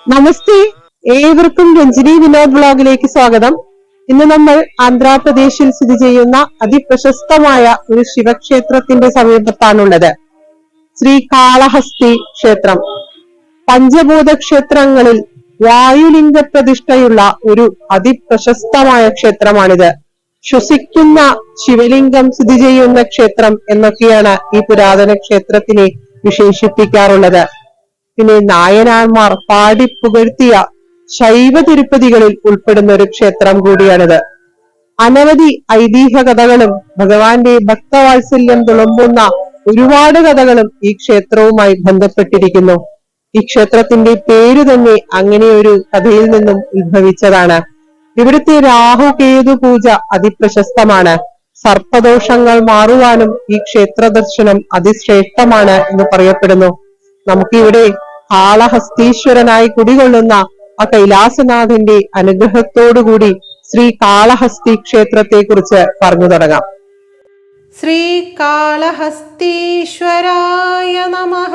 നമസ്തേ, ഏവർക്കും രഞ്ജിനി വിനോദ് ബ്ലോഗിലേക്ക് സ്വാഗതം. ഇന്ന് നമ്മൾ ആന്ധ്രാപ്രദേശിൽ സ്ഥിതി ചെയ്യുന്ന അതിപ്രശസ്തമായ ഒരു ശിവക്ഷേത്രത്തിന്റെ സമീപത്താണുള്ളത്. ശ്രീകാളഹസ്തി ക്ഷേത്രം. പഞ്ചഭൂത ക്ഷേത്രങ്ങളിൽ വായുലിംഗ പ്രതിഷ്ഠയുള്ള ഒരു അതിപ്രശസ്തമായ ക്ഷേത്രമാണിത്. ശ്വസിക്കുന്ന ശിവലിംഗം സ്ഥിതി ചെയ്യുന്ന ക്ഷേത്രം എന്നൊക്കെയാണ് ഈ പുരാതന ക്ഷേത്രത്തിനെ വിശേഷിപ്പിക്കാറുള്ളത്. പിന്നെ നായനാർമാർ പാടിപ്പുകഴ്ത്തിയ ശൈവ തിരുപ്പതികളിൽ ഉൾപ്പെടുന്ന ഒരു ക്ഷേത്രം കൂടിയാണിത്. അനവധി ഐതിഹ്യ കഥകളും ഭഗവാന്റെ ഭക്തവാത്സല്യം തുളുമ്പുന്ന ഒരുപാട് കഥകളും ഈ ക്ഷേത്രവുമായി ബന്ധപ്പെട്ടിരിക്കുന്നു. ഈ ക്ഷേത്രത്തിന്റെ പേര് തന്നെ അങ്ങനെ ഒരു കഥയിൽ നിന്നും ഉത്ഭവിച്ചതാണ്. ഇവിടുത്തെ രാഹുകേതു പൂജ അതിപ്രശസ്തമാണ്. സർപ്പദോഷങ്ങൾ മാറുവാനും ഈ ക്ഷേത്ര ദർശനം അതിശ്രേഷ്ഠമാണ് എന്ന് പറയപ്പെടുന്നു. നമുക്കിവിടെ കാളഹസ്തീശ്വരനായി കുടികൊള്ളുന്ന ആ കൈലാസനാഥന്റെ അനുഗ്രഹത്തോടുകൂടി ശ്രീ കാളഹസ്തി ക്ഷേത്രത്തെ കുറിച്ച് പറഞ്ഞു തുടങ്ങാം. ശ്രീകാളഹസ്തീശ്വരായ നമഃ.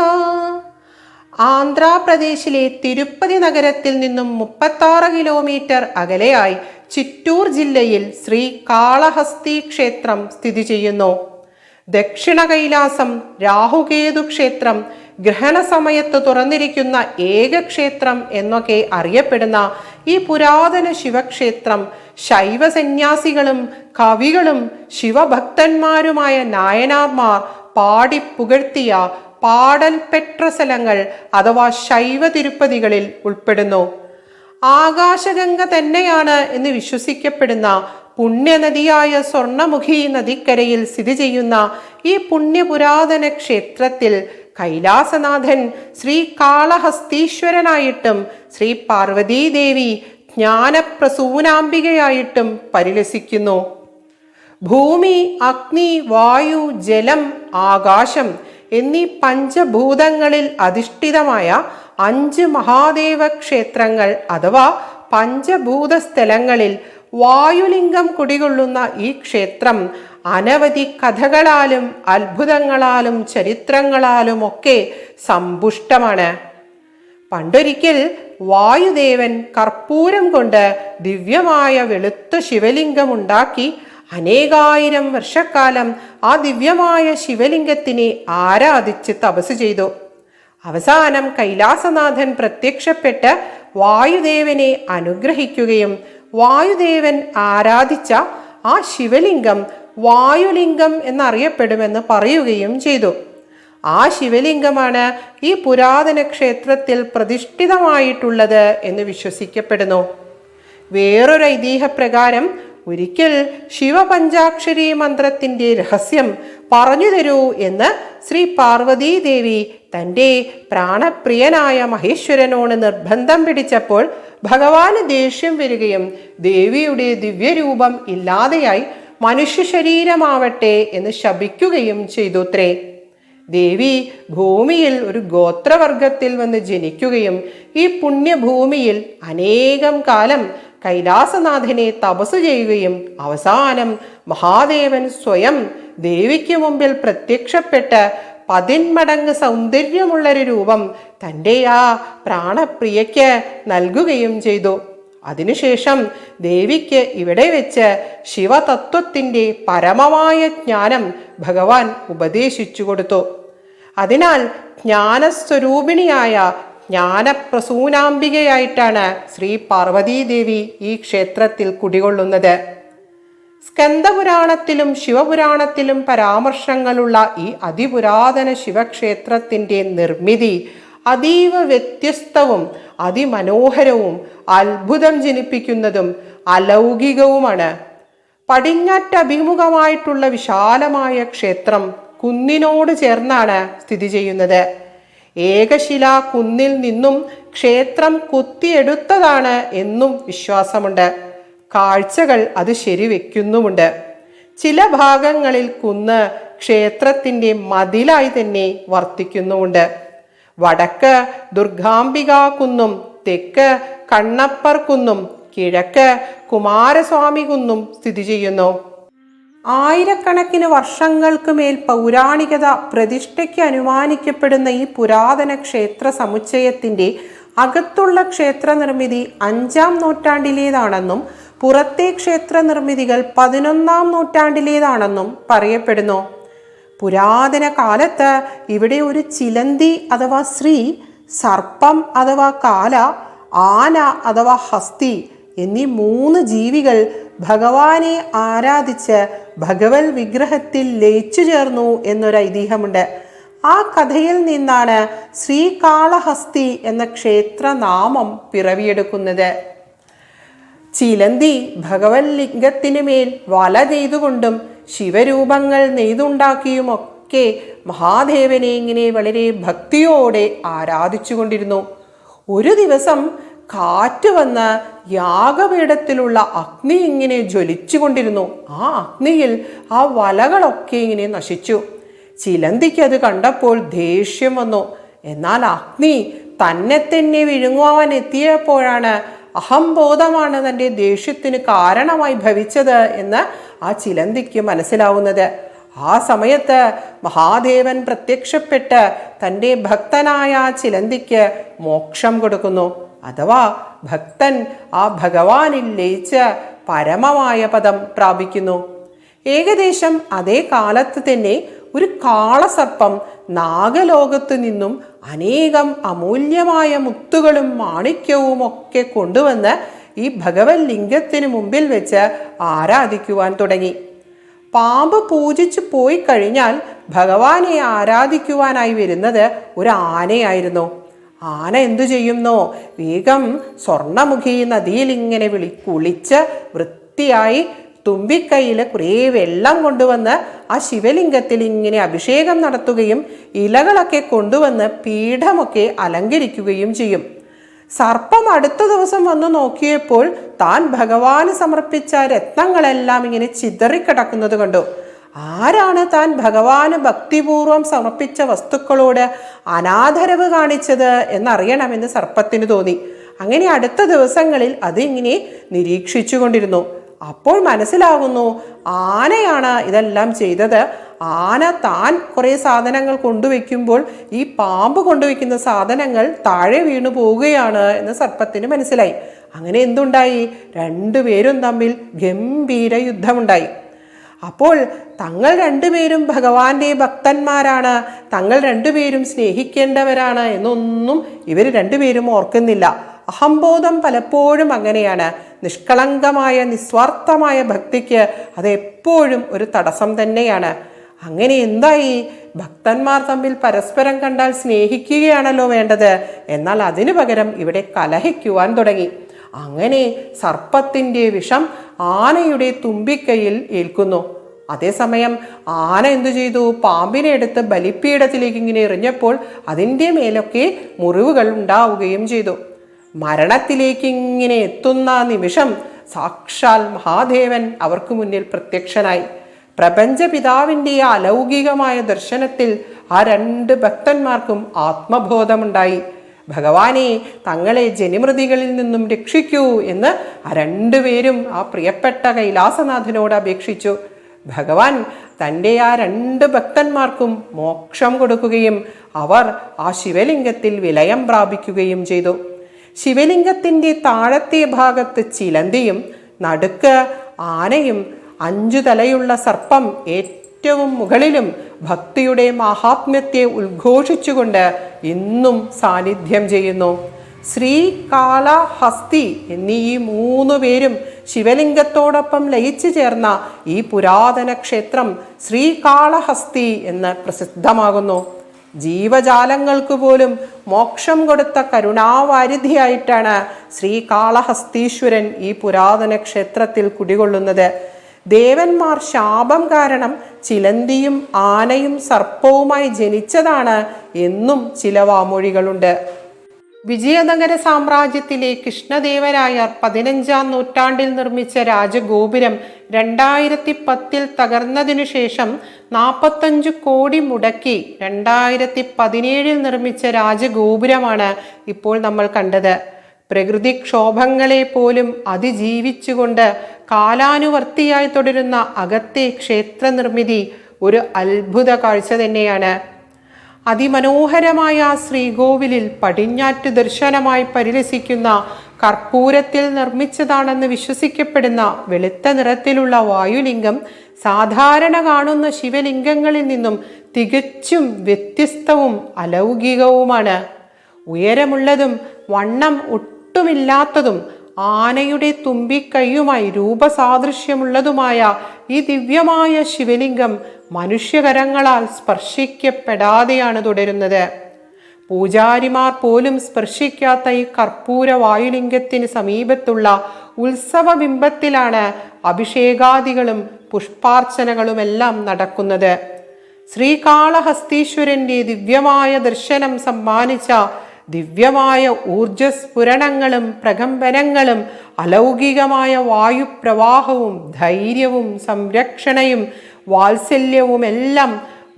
ആന്ധ്രാപ്രദേശിലെ തിരുപ്പതി നഗരത്തിൽ നിന്നും 36 കിലോമീറ്റർ അകലെയായി ചിറ്റൂർ ജില്ലയിൽ ശ്രീകാളഹസ്തി ക്ഷേത്രം സ്ഥിതി ചെയ്യുന്നു. ദക്ഷിണ കൈലാസം, രാഹുകേതു ക്ഷേത്രം, ഗ്രഹണ സമയത്ത് തുറന്നിരിക്കുന്ന ഏക ക്ഷേത്രം എന്നൊക്കെ അറിയപ്പെടുന്ന ഈ പുരാതന ശിവക്ഷേത്രം ശൈവ സന്യാസികളും കവികളും ശിവഭക്തന്മാരുമായ നായനാർമാർ പാടിപ്പുകഴ്ത്തിയ പാടൽ പെട്ര സ്ഥലങ്ങൾ അഥവാ ശൈവ തിരുപ്പതികളിൽ ഉൾപ്പെടുന്നു. ആകാശഗംഗ തന്നെയാണ് എന്ന് വിശ്വസിക്കപ്പെടുന്ന പുണ്യനദിയായ സ്വർണമുഖി നദിക്കരയിൽ സ്ഥിതി ചെയ്യുന്ന ഈ പുണ്യപുരാതന ക്ഷേത്രത്തിൽ കൈലാസനാഥൻ ശ്രീ കാളഹസ്തീശ്വരനായിട്ടും ശ്രീ പാർവതീദേവി ജ്ഞാനപ്രസൂനാംബികയായിട്ടും പരിലസിക്കുന്നു. ഭൂമി, അഗ്നി, വായു, ജലം, ആകാശം എന്നീ പഞ്ചഭൂതങ്ങളിൽ അധിഷ്ഠിതമായ 5 മഹാദേവ ക്ഷേത്രങ്ങൾ അഥവാ പഞ്ചഭൂത സ്ഥലങ്ങളിൽ വായുലിംഗം കുടികൊള്ളുന്ന ഈ ക്ഷേത്രം അനവധി കഥകളാലും അത്ഭുതങ്ങളാലും ചരിത്രങ്ങളാലും ഒക്കെ സമ്പുഷ്ടമാണ്. പണ്ടൊരിക്കൽ വായുദേവൻ കർപ്പൂരം കൊണ്ട് ദിവ്യമായ വെളുത്ത ശിവലിംഗം ഉണ്ടാക്കി അനേകായിരം വർഷക്കാലം ആ ദിവ്യമായ ശിവലിംഗത്തിനെ ആരാധിച്ച് തപസ് ചെയ്തു. അവസാനം കൈലാസനാഥൻ പ്രത്യക്ഷപ്പെട്ട് വായുദേവനെ അനുഗ്രഹിക്കുകയും വായുദേവൻ ആരാധിച്ച ആ ശിവലിംഗം വായുലിംഗം എന്നറിയപ്പെടുമെന്ന് പറയുകയും ചെയ്തു. ആ ശിവലിംഗമാണ് ഈ പുരാതന ക്ഷേത്രത്തിൽ പ്രതിഷ്ഠിതമായിട്ടുള്ളത് എന്ന് വിശ്വസിക്കപ്പെടുന്നു. വേറൊരു ഐതിഹ്യപ്രകാരം ഒരിക്കൽ ശിവപഞ്ചാക്ഷരി മന്ത്രത്തിന്റെ രഹസ്യം പറഞ്ഞു തരൂ എന്ന് ശ്രീ പാർവതീദേവി തൻ്റെ പ്രാണപ്രിയനായ മഹേശ്വരനോട് നിർബന്ധം പിടിച്ചപ്പോൾ ഭഗവാന് ദേഷ്യം വരികയും ദേവിയുടെ ദിവ്യരൂപം ഇല്ലാതെയായി മനുഷ്യ ശരീരമാവട്ടെ എന്ന് ശപിക്കുകയും ചെയ്തുത്രേ. ദേവി ഭൂമിയിൽ ഒരു ഗോത്രവർഗത്തിൽ വന്ന് ജനിക്കുകയും ഈ പുണ്യഭൂമിയിൽ അനേകം കാലം കൈലാസനാഥനെ തപസ് ചെയ്യുകയും അവസാനം മഹാദേവൻ സ്വയം ദേവിക്ക് മുമ്പിൽ പ്രത്യക്ഷപ്പെട്ട് 10 മടങ്ങ് സൗന്ദര്യമുള്ളൊരു രൂപം തൻ്റെ ആ പ്രാണപ്രിയയ്ക്ക് നൽകുകയും ചെയ്തു. അതിനുശേഷം ദേവിക്ക് ഇവിടെ വെച്ച് ശിവതത്വത്തിൻ്റെ പരമമായ ജ്ഞാനം ഭഗവാൻ ഉപദേശിച്ചു കൊടുത്തു. അതിനാൽ ജ്ഞാനസ്വരൂപിണിയായ ജ്ഞാനപ്രസൂനാംബികയായിട്ടാണ് ശ്രീ പാർവതീദേവി ഈ ക്ഷേത്രത്തിൽ കുടികൊള്ളുന്നത്. സ്കന്ദപുരാണത്തിലും ശിവപുരാണത്തിലും പരാമർശങ്ങളുള്ള ഈ അതിപുരാതന ശിവക്ഷേത്രത്തിൻ്റെ നിർമ്മിതി അതീവ വ്യത്യസ്തവും അതിമനോഹരവും അത്ഭുതം ജനിപ്പിക്കുന്നതും അലൗകികവുമാണ്. പടിഞ്ഞാറ്റഭിമുഖമായിട്ടുള്ള വിശാലമായ ക്ഷേത്രം കുന്നിനോട് ചേർന്നാണ് സ്ഥിതി ചെയ്യുന്നത്. ഏകശിലാ കുന്നിൽ നിന്നും ക്ഷേത്രം കുത്തിയെടുത്തതാണ് എന്നും വിശ്വാസമുണ്ട്. കാഴ്ചകൾ അത് ശരിവെക്കുന്നുമുണ്ട്. ചില ഭാഗങ്ങളിൽ കുന്ന് ക്ഷേത്രത്തിൻ്റെ മതിലായി തന്നെ വർത്തിക്കുന്നുമുണ്ട്. വടക്ക് ദുർഗാംബിക കുന്നും, തെക്ക് കണ്ണപ്പർ കുന്നും, കിഴക്ക് കുമാരസ്വാമി കുന്നും സ്ഥിതി ചെയ്യുന്നു. ആയിരക്കണക്കിന് വർഷങ്ങൾക്ക് മേൽ പൗരാണികത പ്രതിഷ്ഠയ്ക്ക് അനുമാനിക്കപ്പെടുന്ന ഈ പുരാതന ക്ഷേത്ര സമുച്ചയത്തിൻ്റെ അകത്തുള്ള ക്ഷേത്ര നിർമ്മിതി 5-ാം നൂറ്റാണ്ടിലേതാണെന്നും പുറത്തെ ക്ഷേത്ര നിർമ്മിതികൾ 11-ാം നൂറ്റാണ്ടിലേതാണെന്നും പറയപ്പെടുന്നു. പുരാതന കാലത്ത് ഇവിടെ ഒരു ചിലന്തി അഥവാ സ്ത്രീ, സർപ്പം അഥവാ കാല, ആന അഥവാ ഹസ്തി എന്നീ 3 ജീവികൾ ഭഗവാനെ ആരാധിച്ച് ഭഗവത് വിഗ്രഹത്തിൽ ലയിച്ചു ചേർന്നു എന്നൊരു ഐതിഹ്യമുണ്ട്. ആ കഥയിൽ നിന്നാണ് ശ്രീകാളഹസ്തി എന്ന ക്ഷേത്രനാമം പിറവിയെടുക്കുന്നത്. ചിലന്തി ഭഗവത് ലിംഗത്തിനു മേൽ വല ചെയ്തുകൊണ്ടും ശിവരൂപങ്ങൾ നെയ്തുണ്ടാക്കിയുമൊക്കെ മഹാദേവനെ ഇങ്ങനെ വളരെ ഭക്തിയോടെ ആരാധിച്ചു കൊണ്ടിരുന്നു. ഒരു ദിവസം കാറ്റ് വന്ന് യാഗപീഠത്തിലുള്ള അഗ്നി ഇങ്ങനെ ജ്വലിച്ചു കൊണ്ടിരുന്നു. ആ അഗ്നിയിൽ ആ വലകളൊക്കെ ഇങ്ങനെ നശിച്ചു. ചിലന്തിക്ക് അത് കണ്ടപ്പോൾ ദേഷ്യം വന്നു. എന്നാൽ അഗ്നി തന്നെ തന്നെ വിഴുങ്ങുവാൻ എത്തിയപ്പോഴാണ് അഹംബോധമാണ് തൻ്റെ ദേഷ്യത്തിന് കാരണമായി ഭവിച്ചത് എന്ന് ആ ചിലന്തിക്ക് മനസ്സിലാവുന്നത്. ആ സമയത്ത് മഹാദേവൻ പ്രത്യക്ഷപ്പെട്ട് തൻ്റെ ഭക്തനായ ആ ചിലന്തിക്ക് മോക്ഷം കൊടുക്കുന്നു. അഥവാ ഭക്തൻ ആ ഭഗവാനിൽ ലയിച്ച് പരമമായ പദം പ്രാപിക്കുന്നു. ഏകദേശം അതേ കാലത്ത് തന്നെ ഒരു കാളസർപ്പം നാഗലോകത്തു നിന്നും അനേകം അമൂല്യമായ മുത്തുകളും മാണിക്യവും ഒക്കെ കൊണ്ടുവന്ന് ഈ ഭഗവത് ലിംഗത്തിന് മുമ്പിൽ വെച്ച് ആരാധിക്കുവാൻ തുടങ്ങി. പാമ്പ് പൂജിച്ചു പോയി കഴിഞ്ഞാൽ ഭഗവാനെ ആരാധിക്കുവാനായി വരുന്നത് ഒരു ആനയായിരുന്നു. ആന എന്തു ചെയ്യുന്നോ, വേഗം സ്വർണ്ണമുഖി നദിയിൽ ഇങ്ങനെ കുളിച്ച് വൃത്തിയായി തുമ്പിക്കൈയിൽ കുറേ വെള്ളം കൊണ്ടുവന്ന് ആ ശിവലിംഗത്തിൽ ഇങ്ങനെ അഭിഷേകം നടത്തുകയും ഇലകളൊക്കെ കൊണ്ടുവന്ന് പീഠമൊക്കെ അലങ്കരിക്കുകയും ചെയ്യും. സർപ്പം അടുത്ത ദിവസം വന്നു നോക്കിയപ്പോൾ താൻ ഭഗവാന് സമർപ്പിച്ച രത്നങ്ങളെല്ലാം ഇങ്ങനെ ചിതറിക്കിടക്കുന്നത് കണ്ടു. ആരാണ് താൻ ഭഗവാന് ഭക്തിപൂർവം സമർപ്പിച്ച വസ്തുക്കളോട് അനാദരവ് കാണിച്ചത് എന്നറിയണമെന്ന് സർപ്പത്തിന് തോന്നി. അങ്ങനെ അടുത്ത ദിവസങ്ങളിൽ അതിങ്ങനെ നിരീക്ഷിച്ചു കൊണ്ടിരുന്നു. അപ്പോൾ മനസ്സിലാകുന്നു ആനയാണ് ഇതെല്ലാം ചെയ്തത്. ആന താൻ കുറേ സാധനങ്ങൾ കൊണ്ടുവയ്ക്കുമ്പോൾ ഈ പാമ്പ് കൊണ്ടുവയ്ക്കുന്ന സാധനങ്ങൾ താഴെ വീണു പോവുകയാണ് എന്ന് സർപ്പത്തിന് മനസ്സിലായി. അങ്ങനെ എന്തുണ്ടായി? രണ്ടുപേരും തമ്മിൽ ഗംഭീര യുദ്ധമുണ്ടായി. അപ്പോൾ തങ്ങൾ രണ്ടുപേരും ഭഗവാന്റെ ഭക്തന്മാരാണ്, തങ്ങൾ രണ്ടുപേരും സ്നേഹിക്കേണ്ടവരാണ് എന്നൊന്നും ഇവർ രണ്ടുപേരും ഓർക്കുന്നില്ല. അഹംബോധം പലപ്പോഴും അങ്ങനെയാണ്. നിഷ്കളങ്കമായ നിസ്വാർത്ഥമായ ഭക്തിക്ക് അതെപ്പോഴും ഒരു തടസ്സം തന്നെയാണ്. അങ്ങനെ എന്തായി? ഭക്തന്മാർ തമ്മിൽ പരസ്പരം കണ്ടാൽ സ്നേഹിക്കുകയാണല്ലോ വേണ്ടത്. എന്നാൽ അതിനു പകരം ഇവിടെ കലഹിക്കുവാൻ തുടങ്ങി. അങ്ങനെ സർപ്പത്തിൻ്റെ വിഷം ആനയുടെ തുമ്പിക്കൈയിൽ ഏൽക്കുന്നു. അതേസമയം ആന എന്തു ചെയ്തു? പാമ്പിനെ എടുത്ത് ബലിപ്പീഠത്തിലേക്ക് ഇങ്ങനെ എറിഞ്ഞപ്പോൾ അതിൻ്റെ മേലൊക്കെ മുറിവുകൾ ഉണ്ടാവുകയും ചെയ്തു. മരണത്തിലേക്ക് ഇങ്ങനെ എത്തുന്ന നിമിഷം സാക്ഷാൽ മഹാദേവൻ അവർക്ക് മുന്നിൽ പ്രത്യക്ഷനായി. പ്രപഞ്ചപിതാവിൻ്റെ അലൗകികമായ ദർശനത്തിൽ ആ 2 ഭക്തന്മാർക്കും ആത്മബോധമുണ്ടായി. ഭഗവാനെ, തങ്ങളെ ജനിമൃതികളിൽ നിന്നും രക്ഷിക്കൂ എന്ന് ആ 2 പേരും ആ പ്രിയപ്പെട്ട കൈലാസനാഥനോട് അപേക്ഷിച്ചു. ഭഗവാൻ തൻ്റെ ആ 2 ഭക്തന്മാർക്കും മോക്ഷം കൊടുക്കുകയും അവർ ആ ശിവലിംഗത്തിൽ വിലയം പ്രാപിക്കുകയും ചെയ്തു. ശിവലിംഗത്തിൻ്റെ താഴത്തെ ഭാഗത്ത് ചിലന്തിയും നടുക്ക് ആനയും 5 തലയുള്ള സർപ്പം ഏറ്റവും മുകളിലും ഭക്തിയുടെ മഹാത്മ്യത്തെ ഉദ്ഘോഷിച്ചുകൊണ്ട് ഇന്നും സാന്നിധ്യം ചെയ്യുന്നു. ശ്രീ, കാള, ഹസ്തി എന്നീ ഈ 3 പേരും ശിവലിംഗത്തോടൊപ്പം ലയിച്ചു ചേർന്ന ഈ പുരാതന ക്ഷേത്രം ശ്രീകാളഹസ്തി എന്ന് പ്രസിദ്ധമാകുന്നു. ജീവജാലങ്ങൾക്ക് പോലും മോക്ഷം കൊടുത്ത കരുണാവാരിധിയായിട്ടാണ് ശ്രീകാളഹസ്തീശ്വരൻ ഈ പുരാതന ക്ഷേത്രത്തിൽ കുടികൊള്ളുന്നത്. ദേവന്മാർ ശാപം കാരണം ചിലന്തിയും ആനയും സർപ്പവുമായി ജനിച്ചതാണ് എന്നും ചില വാമൊഴികളുണ്ട്. വിജയനഗര സാമ്രാജ്യത്തിലെ കൃഷ്ണദേവരായർ 15-ാം നൂറ്റാണ്ടിൽ നിർമ്മിച്ച രാജഗോപുരം 2010 തകർന്നതിനു ശേഷം 45 കോടി മുടക്കി 2017 നിർമ്മിച്ച രാജഗോപുരമാണ് ഇപ്പോൾ നമ്മൾ കണ്ടത്. പ്രകൃതിക്ഷോഭങ്ങളെ പോലും അതിജീവിച്ചുകൊണ്ട് കാലാനുവർത്തിയായി തുടരുന്ന അകത്തെ ക്ഷേത്ര നിർമ്മിതി ഒരു അത്ഭുത കാഴ്ച തന്നെയാണ്. അതിമനോഹരമായ ശ്രീകോവിലിൽ പടിഞ്ഞാറ്റ് ദർശനമായി പരിലസിക്കുന്ന കർപ്പൂരത്തിൽ നിർമ്മിച്ചതാണെന്ന് വിശ്വസിക്കപ്പെടുന്ന വെളുത്ത നിറത്തിലുള്ള വായുലിംഗം സാധാരണ കാണുന്ന ശിവലിംഗങ്ങളിൽ നിന്നും തികച്ചും വ്യത്യസ്തവും അലൗകികവുമാണ്. ഉയരമുള്ളതും വണ്ണം ഒട്ടുമില്ലാത്തതും ആനയുടെ തുമ്പിക്കൈയുമായി രൂപസാദൃശ്യമുള്ളതുമായ ഈ ദിവ്യമായ ശിവലിംഗം മനുഷ്യകരങ്ങളാൽ സ്പർശിക്കപ്പെടാതെയാണ് തുടരുന്നത്. പൂജാരിമാർ പോലും സ്പർശിക്കാത്ത ഈ കർപ്പൂര വായുലിംഗത്തിന് സമീപത്തുള്ള ഉത്സവബിംബത്തിലാണ് അഭിഷേകാദികളും പുഷ്പാർച്ചനകളുമെല്ലാം നടക്കുന്നത്. ശ്രീകാളഹസ്തീശ്വരന്റെ ദിവ്യമായ ദർശനം സമ്മാനിച്ച ദിവ്യമായ ഊർജസ്ഫുരണങ്ങളും പ്രകമ്പനങ്ങളും അലൗകികമായ വായുപ്രവാഹവും ധൈര്യവും സംരക്ഷണയും വാത്സല്യവുമെല്ലാം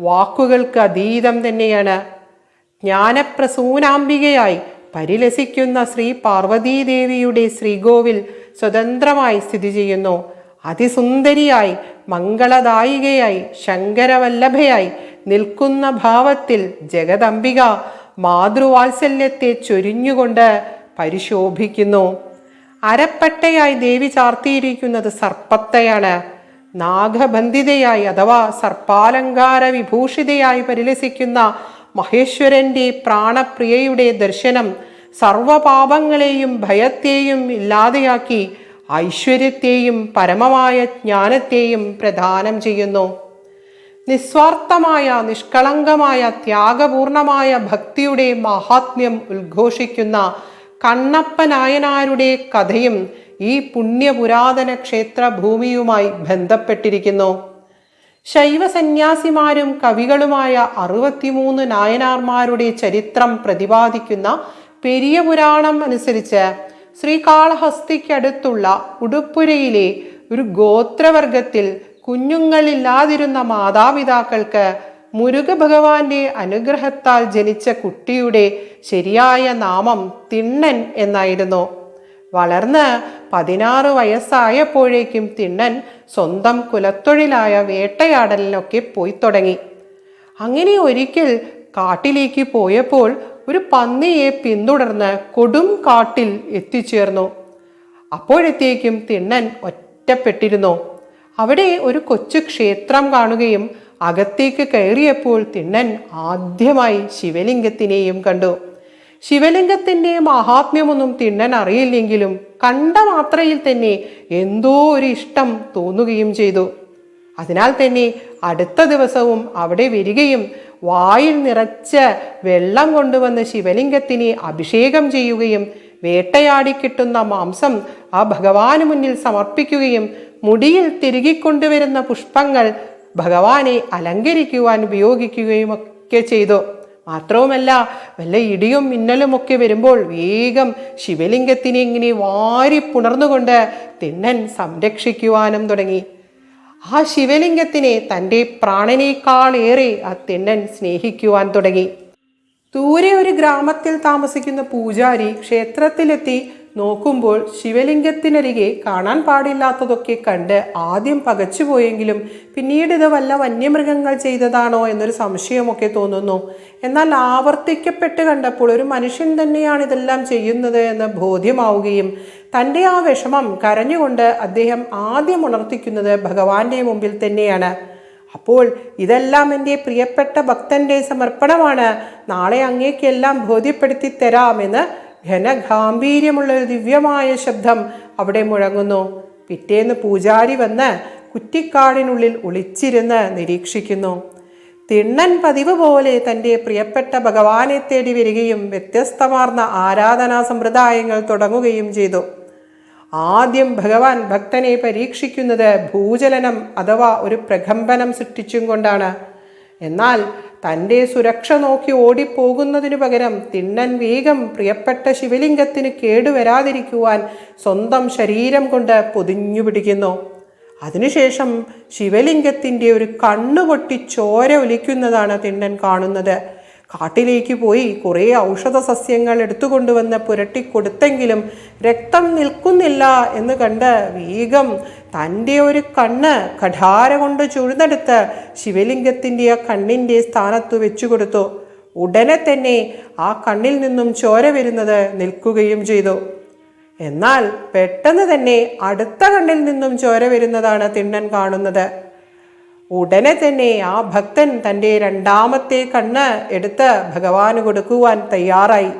വാക്കുകൾക്ക് അതീതം തന്നെയാണ്. ജ്ഞാനപ്രസൂനാംബികയായി പരിലസിക്കുന്ന ശ്രീ പാർവതീദേവിയുടെ ശ്രീകോവിൽ സ്വതന്ത്രമായി സ്ഥിതി ചെയ്യുന്നു. അതിസുന്ദരിയായി മംഗളദായികയായി ശങ്കരവല്ലഭയായി നിൽക്കുന്ന ഭാവത്തിൽ ജഗദംബിക മാതൃവാത്സല്യത്തെ ചൊരിഞ്ഞുകൊണ്ട് പരിശോഭിക്കുന്നു. അരപ്പട്ടയായി ദേവി ചാർത്തിയിരിക്കുന്നത് സർപ്പത്തെയാണ്. നാഗബന്ധിതയായി അഥവാ സർപ്പാലങ്കാര വിഭൂഷിതയായി പരിലസിക്കുന്ന മഹേശ്വരന്റെ പ്രാണപ്രിയയുടെ ദർശനം സർവപാപങ്ങളെയും ഭയത്തെയും ഇല്ലാതെയാക്കി ഐശ്വര്യത്തെയും പരമമായ ജ്ഞാനത്തെയും പ്രദാനം ചെയ്യുന്നു. നിസ്വാർത്ഥമായ നിഷ്കളങ്കമായ ത്യാഗപൂർണമായ ഭക്തിയുടെ മഹാത്മ്യം ഉദ്ഘോഷിക്കുന്ന കണ്ണപ്പനായനാരുടെ കഥയും ഈ പുണ്യപുരാതന ക്ഷേത്രഭൂമിയുമായി ബന്ധപ്പെട്ടിരിക്കുന്നു. ശൈവ സന്യാസിമാരും കവികളുമായ 63 നായനാർമാരുടെ ചരിത്രം പ്രതിപാദിക്കുന്ന പെരിയ പുരാണം അനുസരിച്ച് ശ്രീകാളഹസ്തിക്കടുത്തുള്ള ഉടുപ്പുരയിലെ ഒരു ഗോത്രവർഗത്തിൽ കുഞ്ഞുങ്ങളില്ലാതിരുന്ന മാതാപിതാക്കൾക്ക് മുരുക ഭഗവാന്റെ അനുഗ്രഹത്താൽ ജനിച്ച കുട്ടിയുടെ ശരിയായ നാമം തിണ്ണൻ എന്നായിരുന്നു. വളർന്ന് 16 വയസ്സായപ്പോഴേക്കും തിണ്ണൻ സ്വന്തം കുലത്തൊഴിലായ വേട്ടയാടലിനൊക്കെ പോയി തുടങ്ങി. അങ്ങനെ ഒരിക്കൽ കാട്ടിലേക്ക് പോയപ്പോൾ ഒരു പന്നിയെ പിന്തുടർന്ന് കൊടും കാട്ടിൽ എത്തിച്ചേർന്നു. അപ്പോഴത്തേക്കും തിണ്ണൻ ഒറ്റപ്പെട്ടിരുന്നു. അവിടെ ഒരു കൊച്ചു ക്ഷേത്രം കാണുകയും അകത്തേക്ക് കയറിയപ്പോൾ തിണ്ണൻ ആദ്യമായി ശിവലിംഗത്തിനെയും കണ്ടു. ശിവലിംഗത്തിൻ്റെ മഹാത്മ്യമൊന്നും തിണ്ണൻ അറിയില്ലെങ്കിലും കണ്ട മാത്രയിൽ തന്നെ എന്തോ ഒരു ഇഷ്ടം തോന്നുകയും ചെയ്തു. അതിനാൽ തന്നെ അടുത്ത ദിവസവും അവിടെ വരികയും വായിൽ നിറച്ച് വെള്ളം കൊണ്ടുവന്ന് ശിവലിംഗത്തിനെ അഭിഷേകം ചെയ്യുകയും വേട്ടയാടി കിട്ടുന്ന മാംസം ആ ഭഗവാന് മുന്നിൽ സമർപ്പിക്കുകയും മുടിയിൽ തിരുകിക്കൊണ്ടുവരുന്ന പുഷ്പങ്ങൾ ഭഗവാനെ അലങ്കരിക്കുവാൻ ഉപയോഗിക്കുകയും ഒക്കെ ചെയ്തു. മാത്രവുമല്ല, വല്ല ഇടിയും മിന്നലുമൊക്കെ വരുമ്പോൾ വേഗം ശിവലിംഗത്തിനെ ഇങ്ങനെ വാരി പുണർന്നുകൊണ്ട് തിണ്ണൻ സംരക്ഷിക്കുവാനും തുടങ്ങി. ആ ശിവലിംഗത്തിനെ തൻ്റെ പ്രാണനേക്കാളേറെ ആ തിണ്ണൻ സ്നേഹിക്കുവാൻ തുടങ്ങി. ദൂരെ ഒരു ഗ്രാമത്തിൽ താമസിക്കുന്ന പൂജാരി ക്ഷേത്രത്തിലെത്തി നോക്കുമ്പോൾ ശിവലിംഗത്തിനരികെ കാണാൻ പാടില്ലാത്തതൊക്കെ കണ്ട് ആദ്യം പകച്ചുപോയെങ്കിലും പിന്നീട് ഇത് വല്ല വന്യമൃഗങ്ങൾ ചെയ്തതാണോ എന്നൊരു സംശയമൊക്കെ തോന്നുന്നു. എന്നാൽ ആവർത്തിക്കപ്പെട്ട് കണ്ടപ്പോൾ ഒരു മനുഷ്യൻ തന്നെയാണ് ഇതെല്ലാം ചെയ്യുന്നത് എന്ന് ബോധ്യമാവുകയും തൻ്റെ ആ വിഷമം കരഞ്ഞുകൊണ്ട് അദ്ദേഹം ആദ്യം ഉണർത്തിക്കുന്നത് ഭഗവാന്റെ മുമ്പിൽ തന്നെയാണ്. അപ്പോൾ ഇതെല്ലാം എൻ്റെ പ്രിയപ്പെട്ട ഭക്തൻ്റെ സമർപ്പണമാണ്, നാളെ അങ്ങേക്കെല്ലാം ബോധ്യപ്പെടുത്തി തരാമെന്ന് ഘനഗാംഭീര്യമുള്ള ഒരു ദിവ്യമായ ശബ്ദം അവിടെ മുഴങ്ങുന്നു. പിറ്റേന്ന് പൂജാരി വന്ന് കുറ്റിക്കാടിനുള്ളിൽ ഒളിച്ചിരുന്ന് നിരീക്ഷിക്കുന്നു. തിണ്ണൻ പതിവ് പോലെ തൻ്റെ പ്രിയപ്പെട്ട ഭഗവാനെ തേടി വരികയും വ്യത്യസ്തമാർന്ന ആരാധനാ സമ്പ്രദായങ്ങൾ തുടങ്ങുകയും ചെയ്തു. ആദ്യം ഭഗവാൻ ഭക്തനെ പരീക്ഷിക്കുന്നത് ഭൂചലനം അഥവാ ഒരു പ്രകമ്പനം സൃഷ്ടിച്ചും കൊണ്ടാണ്. എന്നാൽ തൻ്റെ സുരക്ഷ നോക്കി ഓടിപ്പോകുന്നതിനു പകരം തിണ്ണൻ വേഗം പ്രിയപ്പെട്ട ശിവലിംഗത്തിന് കേടുവരാതിരിക്കുവാൻ സ്വന്തം ശരീരം കൊണ്ട് പൊതിഞ്ഞു പിടിക്കുന്നു. അതിനുശേഷം ശിവലിംഗത്തിൻ്റെ ഒരു കണ്ണുപൊട്ടി ചോര ഒലിക്കുന്നതാണ് തിണ്ണൻ കാണുന്നത്. കാട്ടിലേക്ക് പോയി കുറേ ഔഷധ സസ്യങ്ങൾ എടുത്തുകൊണ്ടുവന്ന് പുരട്ടിക്കൊടുത്തെങ്കിലും രക്തം നിൽക്കുന്നില്ല എന്ന് കണ്ട് വേഗം തൻ്റെ ഒരു കണ്ണ് കഠാര കൊണ്ട് ചുഴുന്നെടുത്ത് ശിവലിംഗത്തിൻ്റെ ആ കണ്ണിൻ്റെ സ്ഥാനത്ത് വെച്ചു കൊടുത്തു. ഉടനെ തന്നെ ആ കണ്ണിൽ നിന്നും ചോര വരുന്നത് നിൽക്കുകയും ചെയ്തു. എന്നാൽ പെട്ടെന്ന് തന്നെ അടുത്ത കണ്ണിൽ നിന്നും ചോര വരുന്നതാണ് തിണ്ണൻ കാണുന്നത്. ഉടനെ തന്നെ ആ ഭക്തൻ തൻ്റെ രണ്ടാമത്തെ കണ്ണ് എടുത്ത് ഭഗവാന് കൊടുക്കുവാൻ തയ്യാറായി.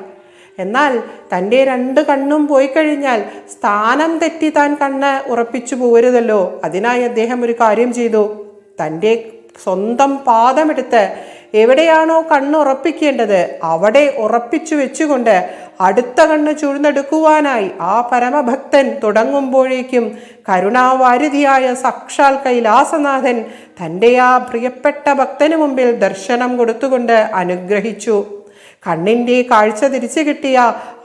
എന്നാൽ തൻ്റെ രണ്ട് കണ്ണും പോയി കഴിഞ്ഞാൽ സ്ഥാനം തെറ്റി താൻ കണ്ണ് ഉറപ്പിച്ചു പോരുതല്ലോ. അതിനായി അദ്ദേഹം ഒരു കാര്യം ചെയ്തു. തൻ്റെ സ്വന്തം പാദമെടുത്ത് എവിടെയാണോ കണ്ണ് ഉറപ്പിക്കേണ്ടത് അവിടെ ഉറപ്പിച്ചു വെച്ചുകൊണ്ട് അടുത്ത കണ്ണ് ചുഴ്ന്നെടുക്കുവാനായി ആ പരമഭക്തൻ തുടങ്ങുമ്പോഴേക്കും കരുണാവാരിധിയായ സാക്ഷാൽ കൈലാസനാഥൻ തൻ്റെ ആ പ്രിയപ്പെട്ട ഭക്തന് മുമ്പിൽ ദർശനം കൊടുത്തുകൊണ്ട് അനുഗ്രഹിച്ചു. കണ്ണിൻ്റെ കാഴ്ച തിരിച്ചു കിട്ടിയ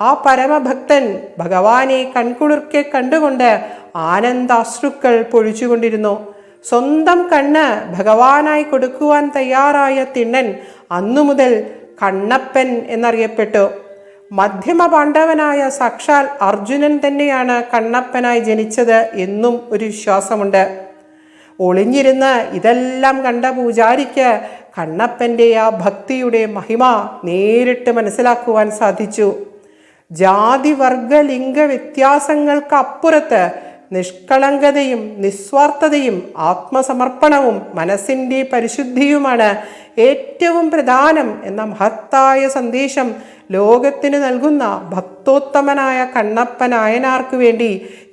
ആ പരമഭക്തൻ ഭഗവാനെ കൺകുളിർക്കെ കണ്ടുകൊണ്ട് ആനന്ദാശ്രുക്കൾ പൊഴിച്ചുകൊണ്ടിരുന്നു. സ്വന്തം കണ്ണ് ഭഗവാനായി കൊടുക്കുവാൻ തയ്യാറായ തിണ്ണൻ അന്നു മുതൽ കണ്ണപ്പൻ എന്നറിയപ്പെട്ടു. മധ്യമ പാണ്ഡവനായ സാക്ഷാൽ അർജുനൻ തന്നെയാണ് കണ്ണപ്പനായി ജനിച്ചത് എന്നും ഒരു വിശ്വാസമുണ്ട്. ഒളിഞ്ഞിരുന്ന് ഇതെല്ലാം കണ്ട പൂജാരിക്ക് കണ്ണപ്പൻ്റെ ആ ഭക്തിയുടെ മഹിമ നേരിട്ട് മനസ്സിലാക്കുവാൻ സാധിച്ചു. ജാതി വർഗ ലിംഗ വ്യത്യാസങ്ങൾക്ക് അപ്പുറത്ത് നിഷ്കളങ്കതയും നിസ്വാർത്ഥതയും ആത്മസമർപ്പണവും മനസ്സിൻ്റെ പരിശുദ്ധിയുമാണ് ഏറ്റവും പ്രധാനം എന്ന മഹത്തായ സന്ദേശം ലോകത്തിന് നൽകുന്ന ഭക്തോത്തമനായ കണ്ണപ്പ നായനാർക്ക് വേണ്ടി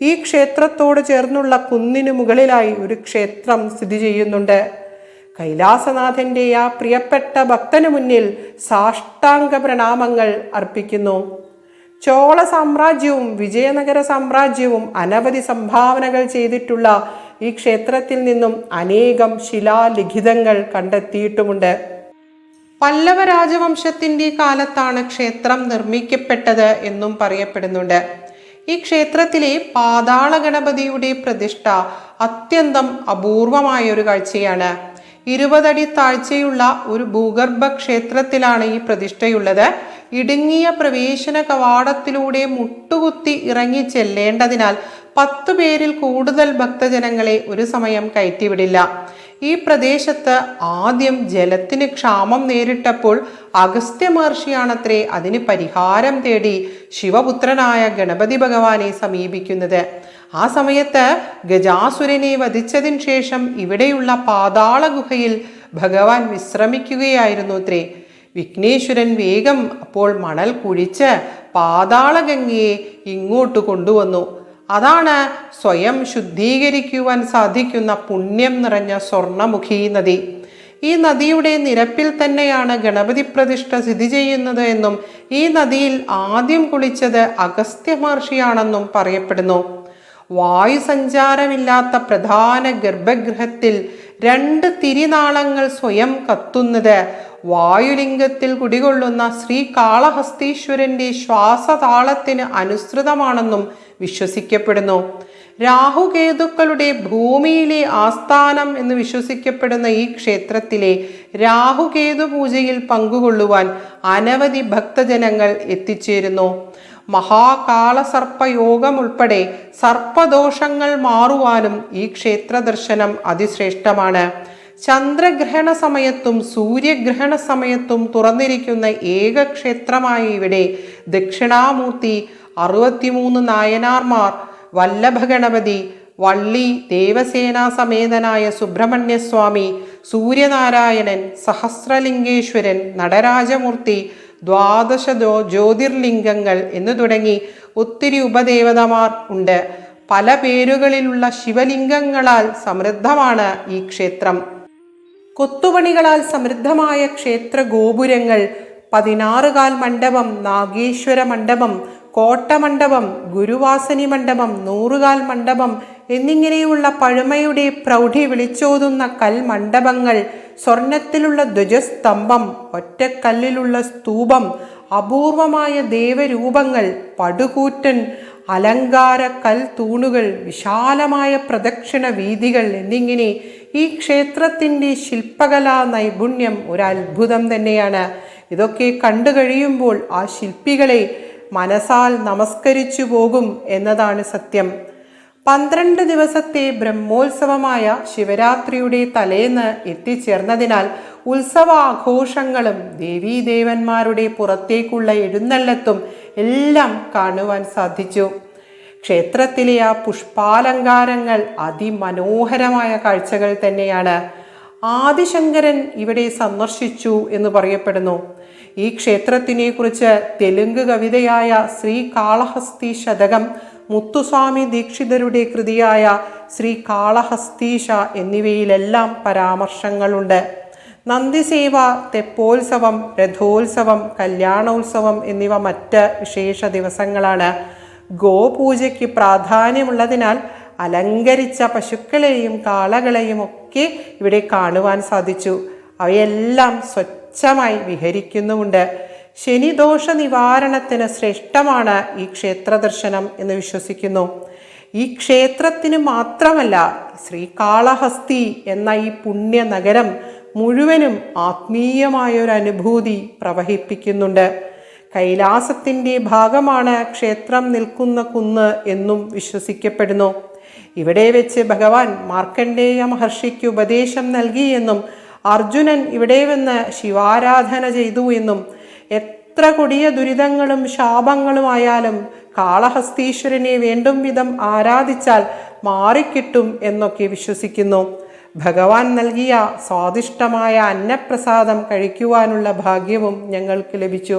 ഈ ക്ഷേത്രത്തോട് ചേർന്നുള്ള കുന്നിനു മുകളിലായി ഒരു ക്ഷേത്രം സ്ഥിതി ചെയ്യുന്നുണ്ട്. കൈലാസനാഥൻ്റെ ആ പ്രിയപ്പെട്ട ഭക്തനു മുന്നിൽ സാഷ്ടാംഗ പ്രണാമങ്ങൾ അർപ്പിക്കുന്നു. ചോള സാമ്രാജ്യവും വിജയനഗര സാമ്രാജ്യവും അനവധി സംഭാവനകൾ ചെയ്തിട്ടുള്ള ഈ ക്ഷേത്രത്തിൽ നിന്നും അനേകം ശിലാലിഖിതങ്ങൾ കണ്ടെത്തിയിട്ടുമുണ്ട്. പല്ലവ രാജവംശത്തിൻ്റെ കാലത്താണ് ക്ഷേത്രം നിർമ്മിക്കപ്പെട്ടത് എന്നും പറയപ്പെടുന്നുണ്ട്. ഈ ക്ഷേത്രത്തിലെ പാതാള ഗണപതിയുടെ പ്രതിഷ്ഠ അത്യന്തം അപൂർവമായൊരു കാഴ്ചയാണ്. 20 അടി താഴ്ചയുള്ള ഒരു ഭൂഗർഭ ക്ഷേത്രത്തിലാണ് ഈ പ്രതിഷ്ഠയുള്ളത്. ഇടുങ്ങിയ പ്രവേശന കവാടത്തിലൂടെ മുട്ടുകുത്തി ഇറങ്ങി ചെല്ലേണ്ടതിനാൽ 10 പേരിൽ കൂടുതൽ ഭക്തജനങ്ങളെ ഒരു സമയം കയറ്റിവിടില്ല. ഈ പ്രദേശത്ത് ആദ്യം ജലത്തിന് ക്ഷാമം നേരിട്ടപ്പോൾ അഗസ്ത്യ മഹർഷിയാണത്രേ അതിന് പരിഹാരം തേടി ശിവപുത്രനായ ഗണപതി ഭഗവാനെ സമീപിക്കുന്നത്. ആ സമയത്ത് ഗജാസുരനെ വധിച്ചതിന് ശേഷം ഇവിടെയുള്ള പാതാള ഗുഹയിൽ ഭഗവാൻ വിശ്രമിക്കുകയായിരുന്നു അത്രേ. വിഘ്നേശ്വരൻ വേഗം അപ്പോൾ മണൽ കുഴിച്ച് പാതാളഗംഗയെ ഇങ്ങോട്ട് കൊണ്ടുവന്നു. അതാണ് സ്വയം ശുദ്ധീകരിക്കുവാൻ സാധിക്കുന്ന പുണ്യം നിറഞ്ഞ സ്വർണമുഖി നദി. ഈ നദിയുടെ നിരപ്പിൽ തന്നെയാണ് ഗണപതി പ്രതിഷ്ഠ സ്ഥിതി ചെയ്യുന്നത് എന്നും ഈ നദിയിൽ ആദ്യം കുളിച്ചത് അഗസ്ത്യ മഹർഷിയാണെന്നും പറയപ്പെടുന്നു. വായുസഞ്ചാരമില്ലാത്ത പ്രധാന ഗർഭഗൃഹത്തിൽ 2 തിരിനാളങ്ങൾ സ്വയം കത്തുന്നത് വായുലിംഗത്തിൽ കുടികൊള്ളുന്ന ശ്രീ കാളഹസ്തീശ്വരന്റെ ശ്വാസതാളത്തിന് അനുസൃതമാണെന്നും വിശ്വസിക്കപ്പെടുന്നു. രാഹുകേതുക്കളുടെ ഭൂമിയിലെ ആസ്ഥാനം എന്ന് വിശ്വസിക്കപ്പെടുന്ന ഈ ക്ഷേത്രത്തിലെ രാഹുകേതു പൂജയിൽ പങ്കുകൊള്ളുവാൻ അനവധി ഭക്തജനങ്ങൾ എത്തിച്ചേരുന്നു. മഹാകാളസർപ്പയോഗം ഉൾപ്പെടെ സർപ്പദോഷങ്ങൾ മാറുവാനും ഈ ക്ഷേത്ര ദർശനം അതിശ്രേഷ്ഠമാണ്. ചന്ദ്രഗ്രഹണ സമയത്തും സൂര്യഗ്രഹണ സമയത്തും തുറന്നിരിക്കുന്ന ഏക ക്ഷേത്രമായ ഇവിടെ ദക്ഷിണാമൂർത്തി, 63 നായനാർമാർ, വല്ലഭഗണപതി, വള്ളി ദേവസേനാ സമേതനായ സുബ്രഹ്മണ്യസ്വാമി, സൂര്യനാരായണൻ, സഹസ്രലിംഗേശ്വരൻ, നടരാജമൂർത്തി, 12 ജ്യോതിർലിംഗങ്ങൾ എന്നു തുടങ്ങി ഒത്തിരി ഉപദേവതമാർ ഉണ്ട്. പല പേരുകളിലുള്ള ശിവലിംഗങ്ങളാൽ സമൃദ്ധമാണ് ഈ ക്ഷേത്രം. കൊത്തുപണികളാൽ സമൃദ്ധമായ ക്ഷേത്ര ഗോപുരങ്ങൾ, 16 കാൽ മണ്ഡപം, നാഗേശ്വര മണ്ഡപം, കോട്ടമണ്ഡപം, ഗുരുവാസനി മണ്ഡപം, 100 കാൽ മണ്ഡപം എന്നിങ്ങനെയുള്ള പഴമയുടെ പ്രൗഢി വിളിച്ചോതുന്ന കൽമണ്ഡപങ്ങൾ, സ്വർണത്തിലുള്ള ധ്വജസ്തംഭം, ഒറ്റക്കല്ലിലുള്ള സ്തൂപം, അപൂർവമായ ദേവരൂപങ്ങൾ, പടുകൂറ്റൻ അലങ്കാര കൽ തൂണുകൾ, വിശാലമായ പ്രദക്ഷിണ വീഥികൾ എന്നിങ്ങനെ ഈ ക്ഷേത്രത്തിൻ്റെ ശില്പകലാ നൈപുണ്യം ഒരു അത്ഭുതം തന്നെയാണ്. ഇതൊക്കെ കണ്ടു കഴിയുമ്പോൾ ആ ശില്പികളെ മനസാൽ നമസ്കരിച്ചു പോകും എന്നതാണ് സത്യം. 12 ദിവസത്തെ ബ്രഹ്മോത്സവമായ ശിവരാത്രിയുടെ തലേന്ന് എത്തിച്ചേർന്നതിനാൽ ഉത്സവാഘോഷങ്ങളും ദേവീദേവന്മാരുടെ പുറത്തേക്കുള്ള എഴുന്നള്ളത്തും എല്ലാം കാണുവാൻ സാധിച്ചു. ക്ഷേത്രത്തിലെ ആ പുഷ്പാലങ്കാരങ്ങൾ അതിമനോഹരമായ കാഴ്ചകൾ തന്നെയാണ്. ആദിശങ്കരൻ ഇവിടെ സന്ദർശിച്ചു എന്ന് പറയപ്പെടുന്നു. ഈ ക്ഷേത്രത്തിനെ കുറിച്ച് തെലുങ്ക് കവിതയായ ശ്രീകാളഹസ്തി ശതകം, മുത്തുസ്വാമി ദീക്ഷിതരുടെ കൃതിയായ ശ്രീകാളഹസ്തീശ എന്നിവയിലെല്ലാം പരാമർശങ്ങളുണ്ട്. നന്ദിസേവ, തെപ്പോത്സവം, രഥോത്സവം, കല്യാണോത്സവം എന്നിവ മറ്റ് വിശേഷ ദിവസങ്ങളാണ്. ഗോപൂജയ്ക്ക് പ്രാധാന്യമുള്ളതിനാൽ അലങ്കരിച്ച പശുക്കളെയും കാളകളെയും ഒക്കെ ഇവിടെ കാണുവാൻ സാധിച്ചു. അവയെല്ലാം സ്വച്ഛമായി വിഹരിക്കുന്നുമുണ്ട്. ശനിദോഷ നിവാരണത്തിന് ശ്രേഷ്ഠമാണ് ഈ ക്ഷേത്ര ദർശനം എന്ന് വിശ്വസിക്കുന്നു. ഈ ക്ഷേത്രത്തിന് മാത്രമല്ല, ശ്രീകാളഹസ്തി എന്ന ഈ പുണ്യ നഗരം മുഴുവനും ആത്മീയമായൊരു അനുഭൂതി പ്രവഹിപ്പിക്കുന്നുണ്ട്. കൈലാസത്തിൻ്റെ ഭാഗമാണ് ക്ഷേത്രം നിൽക്കുന്ന കുന്ന് എന്നും വിശ്വസിക്കപ്പെടുന്നു. ഇവിടെ വെച്ച് ഭഗവാൻ മാർക്കണ്ഡേയ മഹർഷിക്ക് ഉപദേശം നൽകിയെന്നും അർജുനൻ ഇവിടെ വന്ന് ശിവാരാധന ചെയ്തു എന്നും എത്ര കൊടിയ ദുരിതങ്ങളും ശാപങ്ങളുമായാലും കാളഹസ്തീശ്വരനെ വേണ്ടും വിധം ആരാധിച്ചാൽ മാറിക്കിട്ടും എന്നൊക്കെ വിശ്വസിക്കുന്നു. ഭഗവാൻ നൽകിയ സ്വാദിഷ്ടമായ അന്നപ്രസാദം കഴിക്കുവാനുള്ള ഭാഗ്യവും ഞങ്ങൾക്ക് ലഭിച്ചു.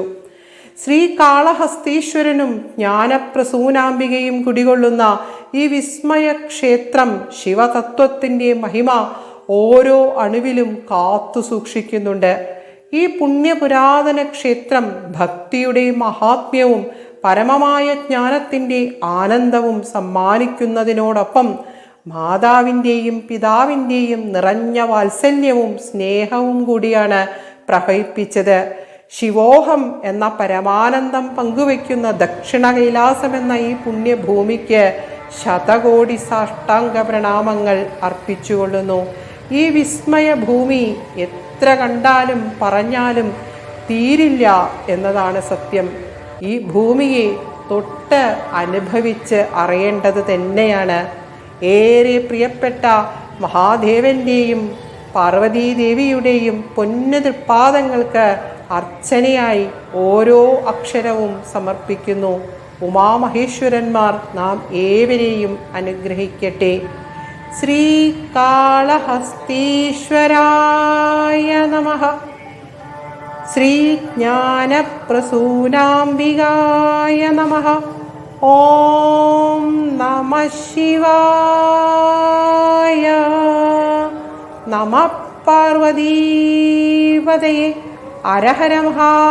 ശ്രീകാളഹസ്തീശ്വരനും ജ്ഞാനപ്രസൂനാംബികയും കുടികൊള്ളുന്ന ഈ വിസ്മയ ക്ഷേത്രം ശിവതത്വത്തിൻ്റെ മഹിമ ഓരോ അണുവിലും കാത്തു സൂക്ഷിക്കുന്നുണ്ട്. ഈ പുണ്യപുരാതന ക്ഷേത്രം ഭക്തിയുടെ മഹാത്മ്യവും പരമമായ ജ്ഞാനത്തിൻ്റെ ആനന്ദവും സമ്മാനിക്കുന്നതിനോടൊപ്പം മാതാവിൻ്റെയും പിതാവിൻ്റെയും നിറഞ്ഞ വാത്സല്യവും സ്നേഹവും കൂടിയാണ് പ്രവഹിപ്പിച്ചത്. ശിവോഹം എന്ന പരമാനന്ദം പങ്കുവയ്ക്കുന്ന ദക്ഷിണ കൈലാസം എന്ന ഈ പുണ്യഭൂമിക്ക് ശതകോടി സാഷ്ടാംഗ പ്രണാമങ്ങൾ അർപ്പിച്ചുകൊള്ളുന്നു. ഈ വിസ്മയ ഭൂമി എത്ര കണ്ടാലും പറഞ്ഞാലും തീരില്ല എന്നതാണ് സത്യം. ഈ ഭൂമിയെ തൊട്ട് അനുഭവിച്ച് അറിയേണ്ടത് തന്നെയാണ്. ഏറെ പ്രിയപ്പെട്ട മഹാദേവൻ്റെയും പാർവതീദേവിയുടെയും പൊന്നുതൃപ്പാദങ്ങൾക്ക് അർച്ചനയായി ഓരോ അക്ഷരവും സമർപ്പിക്കുന്നു. ഉമാമഹേശ്വരന്മാർ നാം ഏവരെയും അനുഗ്രഹിക്കട്ടെ. ശ്രീകാളഹസ്തീശ്വരായ നമഃ. ശ്രീജ്ഞാനപ്രസൂനാംബികായ നമഃ. ഓം നമഃ ശിവായ. നമഃ പാർവതീപതയേ. ഹര ഹര മഹാദേവ.